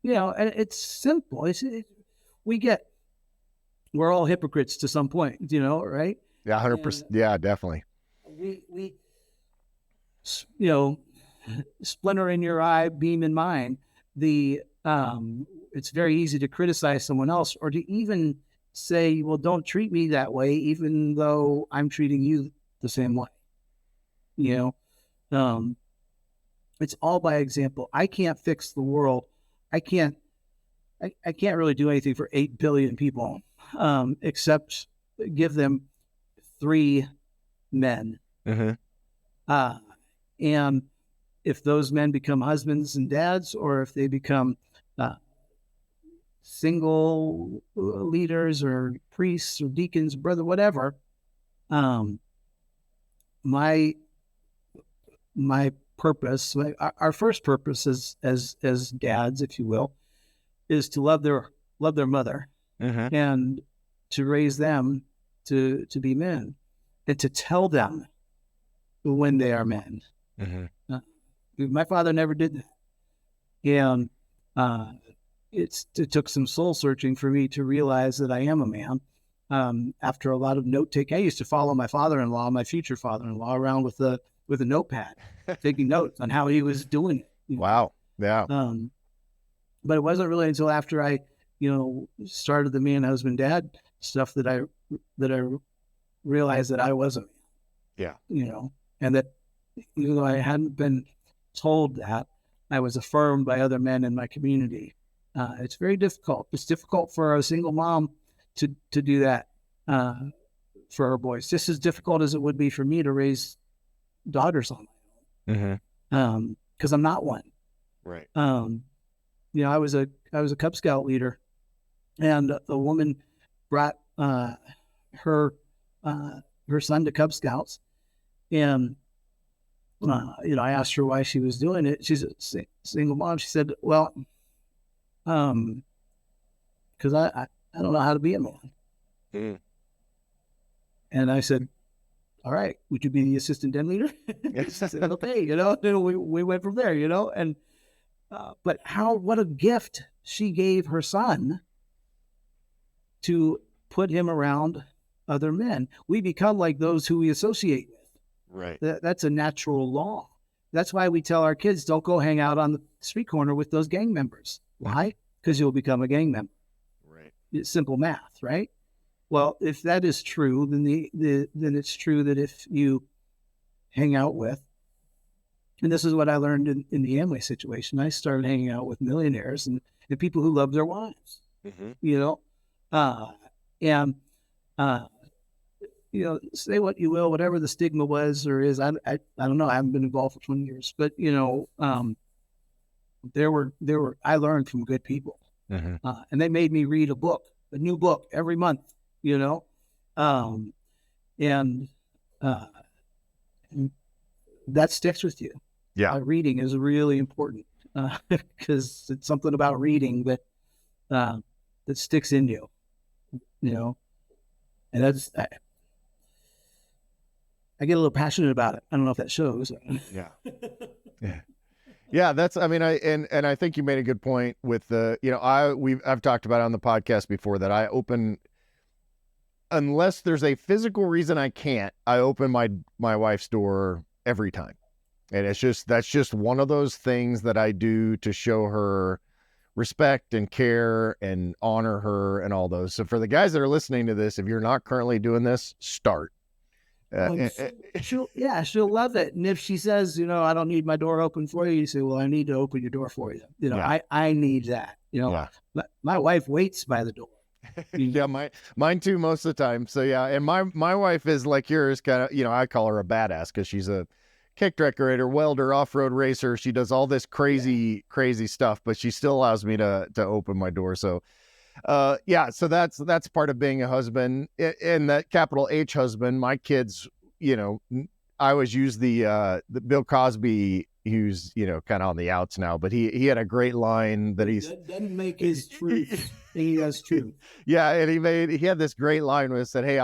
And it's simple. We're all hypocrites to some point, right?
Yeah, 100%. Yeah, definitely.
We splinter in your eye, beam in mine. It's very easy to criticize someone else, or to even say, "Well, don't treat me that way," even though I'm treating you the same way. It's all by example. I can't fix the world. I can't really do anything for 8 billion people, except give them 3 men.
Mm-hmm.
And if those men become husbands and dads, or if they become single leaders or priests or deacons, brother, whatever, my purpose, our first purpose as dads, if you will, is to love their mother,
Mm-hmm.
and to raise them to be men, and to tell them when they are men.
Mm-hmm.
My father never did that, and it took some soul searching for me to realize that I am a man. After a lot of note taking, I used to follow my father-in-law, my future father-in-law, around with a notepad, taking notes on how he was doing it.
Wow. Yeah.
But it wasn't really until after I, started the man, husband, dad stuff that I realized that I wasn't.
Yeah.
And that even though I hadn't been told that, I was affirmed by other men in my community. It's very difficult. It's difficult for a single mom to do that for her boys. Just as difficult as it would be for me to raise daughters on my own.
Mm-hmm.
Because I'm not one.
Right.
I was a Cub Scout leader, and a woman brought her son to Cub Scouts, and I asked her why she was doing it. She's a single mom. She said, "Well, because I don't know how to be a man."
Mm.
And I said, "All right, would you be the assistant den leader?" She said, "Okay," and we went from there, and but what a gift she gave her son to put him around other men. We become like those who we associate with.
Right.
That's a natural law. That's why we tell our kids, don't go hang out on the street corner with those gang members. Why? Because you'll become a gang member.
Right.
It's simple math, right? Well, if that is true, then then it's true that if you hang out with, and this is what I learned in the Amway situation, I started hanging out with millionaires and people who love their wives.
Mm-hmm.
Say what you will, whatever the stigma was or is, I don't know. I haven't been involved for 20 years, but I learned from good people,
Mm-hmm.
and they made me read a new book every month, and that sticks with you.
Yeah.
Reading is really important because it's something about reading that sticks in you, and that's. I get a little passionate about it. I don't know if that shows.
Yeah. Yeah. That's, I think you made a good point with I've talked about it on the podcast before that I open, unless there's a physical reason I can't, I open my wife's door every time. And that's just one of those things that I do to show her respect and care and honor her and all those. So for the guys that are listening to this, if you're not currently doing this, start.
She'll love it. And if she says, I don't need my door open for you, you say, well, I need to open your door for you.
Yeah.
I need that.
Yeah.
My wife waits by the door.
Yeah, mine too most of the time. So yeah, and my wife is like yours, kind of. I call her a badass because she's a cake decorator, welder, off-road racer. She does all this crazy stuff, but she still allows me to open my door. So so that's part of being a husband, and that capital H husband. My kids, I always use the Bill Cosby, who's kind of on the outs now, but he had a great line that
that doesn't make his truth. He has truth.
Yeah, and he had this great line where it said, "Hey,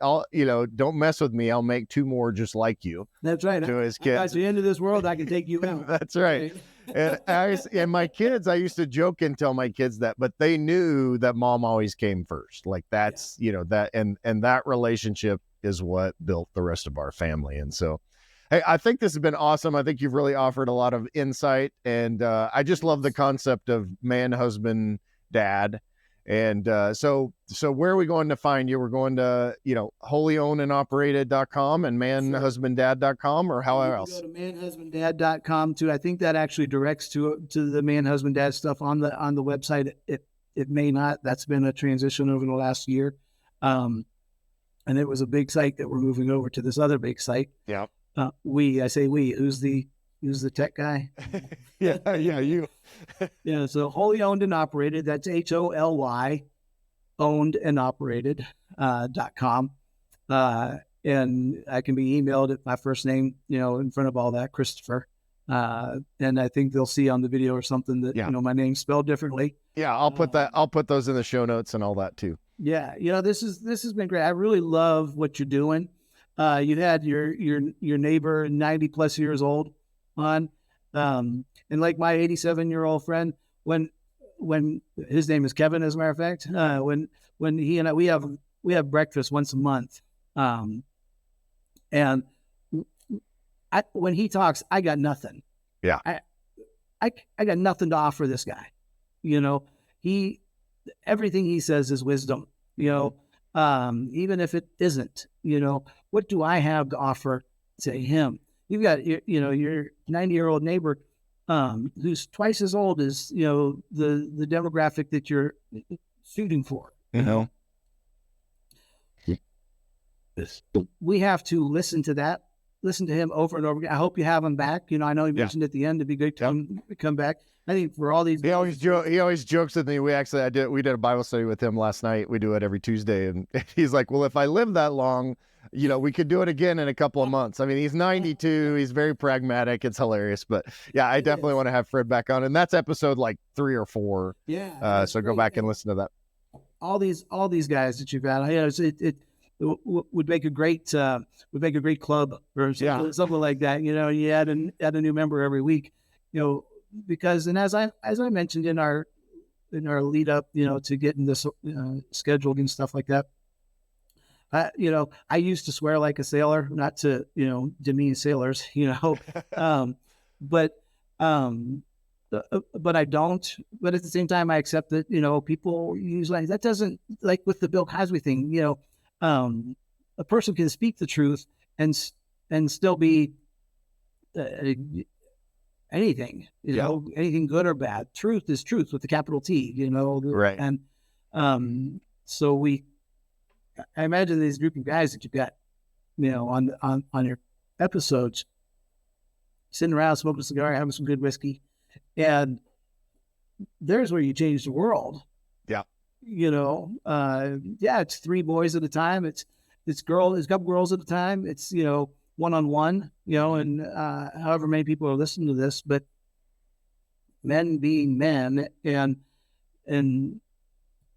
don't mess with me. I'll make two more just like you."
That's right.
To his kids.
At the end of this world, I can take you out.
That's right. And my kids, I used to joke and tell my kids that, but they knew that mom always came first. Like that's, that, and that relationship is what built the rest of our family. And so, hey, I think this has been awesome. I think you've really offered a lot of insight, and I just love the concept of man, husband, dad. And so where are we going to find you? We're going to, wholly-owned-and-operated.com and manhusbanddad.com, or how else?
Go to manhusbanddad.com too. I think that actually directs to the man, husband, dad stuff on the website. It may not. That's been a transition over the last year. and it was a big site that we're moving over to this other big site.
Yeah.
I say we, who's the tech guy?
Yeah. You.
Yeah. So wholly owned and operated. That's HOLY owned and operated, .com. And I can be emailed at my first name, in front of all that, Kristofer. And I think they'll see on the video or something that, my name's spelled differently.
Yeah. I'll put those in the show notes and all that too.
Yeah. This has been great. I really love what you're doing. You had your neighbor, 90 plus years old, on, and like my 87-year-old friend, when his name is Kevin, as a matter of fact, when he and I, we have breakfast once a month. And when he talks, I got nothing.
Yeah.
I got nothing to offer this guy. Everything he says is wisdom, even if it isn't, what do I have to offer to him? You've got, your 90-year-old neighbor, who's twice as old as, the demographic that you're shooting for, We have to listen to him over and over again. I hope you have him back. I know you mentioned at the end, it'd be great to come back. I think for all these,
he always jokes with me. We did a Bible study with him last night. We do it every Tuesday, and he's like, "Well, if I live that long, we could do it again in a couple of months." I mean, he's 92. He's very pragmatic. It's hilarious, but yeah, I definitely want to have Fred back on, and that's episode like 3 or 4.
Yeah.
So go back and listen to that.
All these guys that you've had, it would make a great club or something like that. You add a new member every week, because, and as I mentioned in our lead up, to getting this scheduled and stuff like that. I used to swear like a sailor, not to demean sailors, but I don't. But at the same time, I accept that people use language that doesn't, like with the Bill Cosby thing. A person can speak the truth and still be anything, anything good or bad. Truth is truth with the capital T,
Right.
And so I imagine these group of guys that you've got, on your episodes, sitting around smoking a cigar, having some good whiskey, and there's where you change the world.
Yeah.
It's 3 boys at a time. It's a couple girls at a time. It's, one-on-one, and however many people are listening to this, but men being men and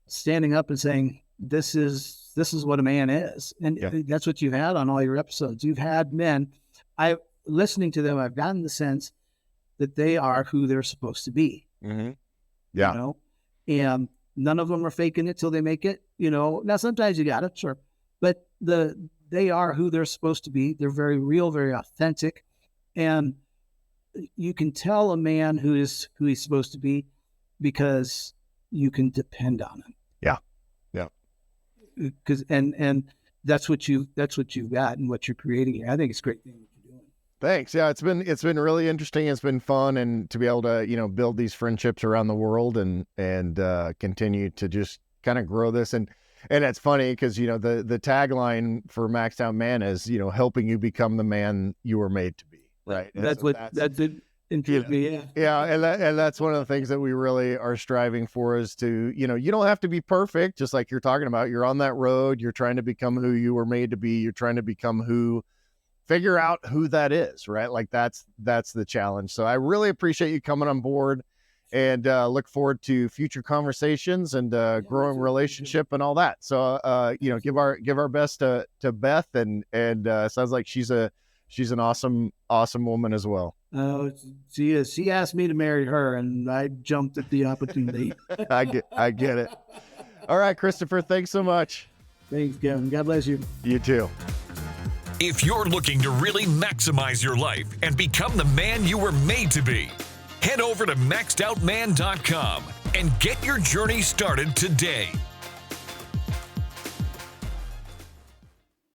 standing up and saying, this is what a man is. And that's what you've had on all your episodes. You've had men, listening to them, I've gotten the sense that they are who they're supposed to be.
Mm-hmm. Yeah.
And none of them are faking it till they make it, Now, sometimes you got it, sure. But they are who they're supposed to be. They're very real, very authentic. And you can tell a man who he's supposed to be because you can depend on him.
Yeah. Yeah.
Because and that's what you've got and what you're creating here. I think it's a great thing that you're doing.
Thanks. Yeah, it's been really interesting. It's been fun, and to be able to build these friendships around the world and continue to just kind of grow this. And it's funny because the tagline for Maxed Out Man is helping you become the man you were made to be. Right.
That's it. Intrigued me,
and that's one of the things that we really are striving for is to, you don't have to be perfect, just like you're talking about. You're on that road. You're trying to become who you were made to be. You're trying to figure out who that is, right? Like that's the challenge. So I really appreciate you coming on board, and look forward to future conversations and growing relationship and all that. So give our best to Beth, and sounds like she's an awesome woman as well.
She is. She asked me to marry her, and I jumped at the opportunity.
I get it. All right, Kristofer, thanks so much.
Thanks, Kevin. God bless you.
You too.
If you're looking to really maximize your life and become the man you were made to be, head over to maxedoutman.com and get your journey started today.